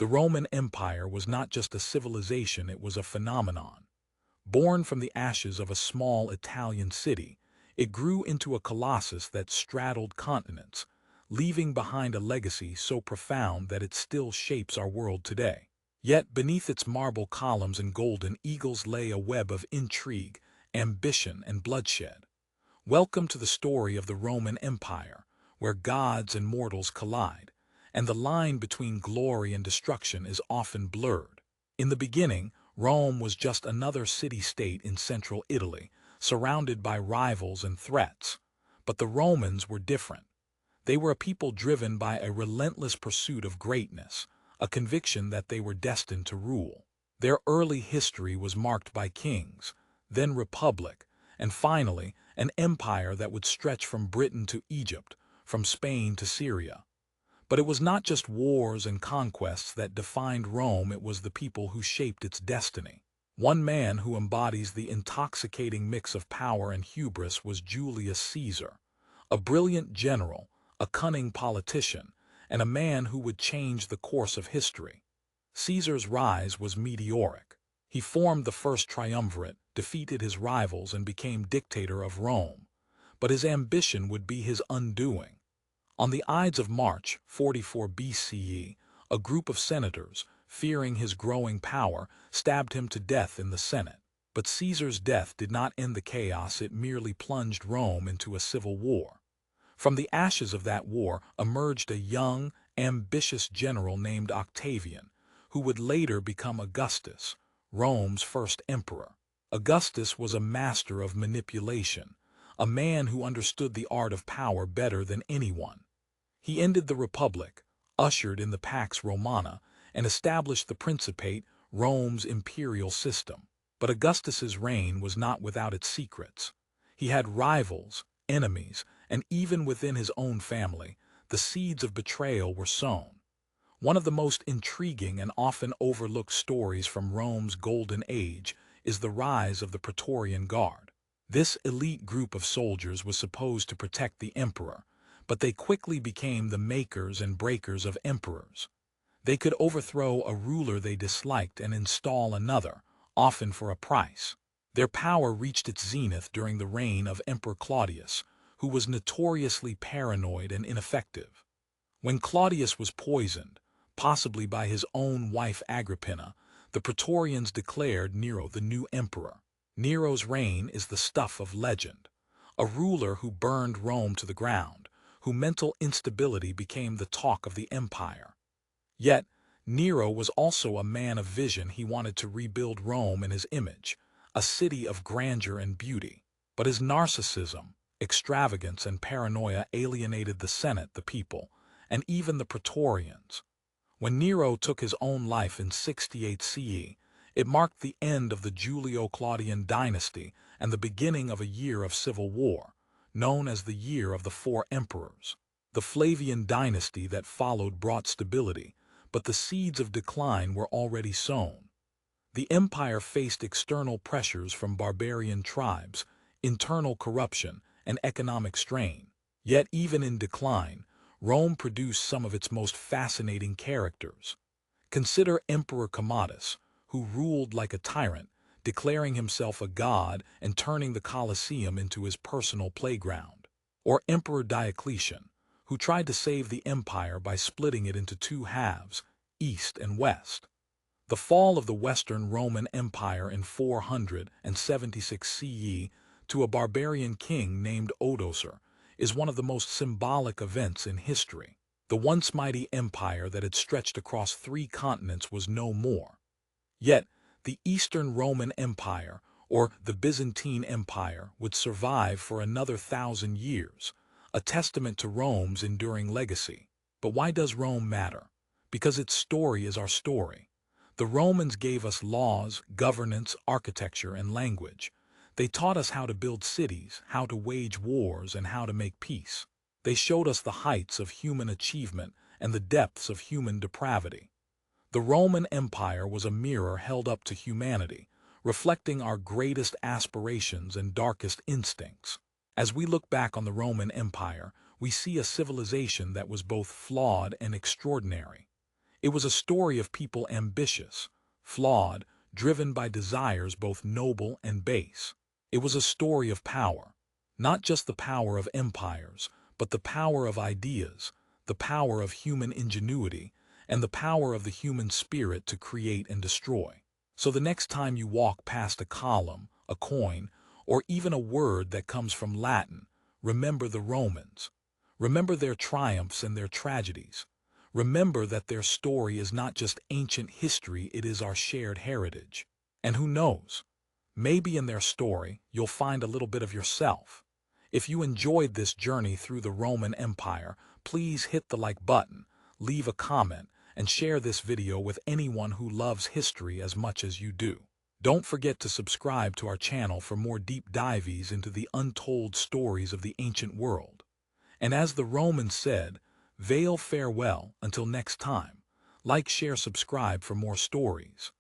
The Roman Empire was not just a civilization, it was a phenomenon. Born from the ashes of a small Italian city, it grew into a colossus that straddled continents, leaving behind a legacy so profound that it still shapes our world today. Yet beneath its marble columns and golden eagles lay a web of intrigue, ambition, and bloodshed. Welcome to the story of the Roman Empire, where gods and mortals collide, and the line between glory and destruction is often blurred. In the beginning, Rome was just another city-state in central Italy, surrounded by rivals and threats. But the Romans were different. They were a people driven by a relentless pursuit of greatness, a conviction that they were destined to rule. Their early history was marked by kings, then republic, and finally, an empire that would stretch from Britain to Egypt, from Spain to Syria. But it was not just wars and conquests that defined Rome, it was the people who shaped its destiny. One man who embodies the intoxicating mix of power and hubris was Julius Caesar, a brilliant general, a cunning politician, and a man who would change the course of history. Caesar's rise was meteoric. He formed the first triumvirate, defeated his rivals, and became dictator of Rome. But his ambition would be his undoing. On the Ides of March, 44 BCE, a group of senators, fearing his growing power, stabbed him to death in the Senate. But Caesar's death did not end the chaos, it merely plunged Rome into a civil war. From the ashes of that war emerged a young, ambitious general named Octavian, who would later become Augustus, Rome's first emperor. Augustus was a master of manipulation, a man who understood the art of power better than anyone. He ended the Republic, ushered in the Pax Romana, and established the Principate, Rome's imperial system. But Augustus's reign was not without its secrets. He had rivals, enemies, and even within his own family, the seeds of betrayal were sown. One of the most intriguing and often overlooked stories from Rome's Golden Age is the rise of the Praetorian Guard. This elite group of soldiers was supposed to protect the emperor, but they quickly became the makers and breakers of emperors. They could overthrow a ruler they disliked and install another, often for a price. Their power reached its zenith during the reign of Emperor Claudius, who was notoriously paranoid and ineffective. When Claudius was poisoned, possibly by his own wife Agrippina, the Praetorians declared Nero the new emperor. Nero's reign is the stuff of legend, a ruler who burned Rome to the ground, whose mental instability became the talk of the empire. Yet, Nero was also a man of vision. He wanted to rebuild Rome in his image, a city of grandeur and beauty. But his narcissism, extravagance, and paranoia alienated the Senate, the people, and even the Praetorians. When Nero took his own life in 68 CE, it marked the end of the Julio-Claudian dynasty and the beginning of a year of civil war, known as the Year of the Four Emperors. The Flavian dynasty that followed brought stability, but the seeds of decline were already sown. The empire faced external pressures from barbarian tribes, internal corruption, and economic strain. Yet even in decline, Rome produced some of its most fascinating characters. Consider Emperor Commodus, who ruled like a tyrant, declaring himself a god and turning the Colosseum into his personal playground. Or Emperor Diocletian, who tried to save the empire by splitting it into two halves, east and west. The fall of the Western Roman Empire in 476 CE to a barbarian king named Odoacer is one of the most symbolic events in history. The once mighty empire that had stretched across 3 continents was no more. Yet, the Eastern Roman Empire, or the Byzantine Empire, would survive for another 1,000 years, a testament to Rome's enduring legacy. But why does Rome matter? Because its story is our story. The Romans gave us laws, governance, architecture, and language. They taught us how to build cities, how to wage wars, and how to make peace. They showed us the heights of human achievement and the depths of human depravity. The Roman Empire was a mirror held up to humanity, reflecting our greatest aspirations and darkest instincts. As we look back on the Roman Empire, we see a civilization that was both flawed and extraordinary. It was a story of people ambitious, flawed, driven by desires both noble and base. It was a story of power, not just the power of empires, but the power of ideas, the power of human ingenuity, and the power of the human spirit to create and destroy. So the next time you walk past a column, a coin, or even a word that comes from Latin, remember the Romans. Remember their triumphs and their tragedies. Remember that their story is not just ancient history, it is our shared heritage. And who knows, maybe in their story you'll find a little bit of yourself. If you enjoyed this journey through the Roman Empire, please hit the like button, leave a comment, and share this video with anyone who loves history as much as you do. Don't forget to subscribe to our channel for more deep dives into the untold stories of the ancient world. And as the Romans said, veil farewell until next time. Like, share, subscribe for more stories.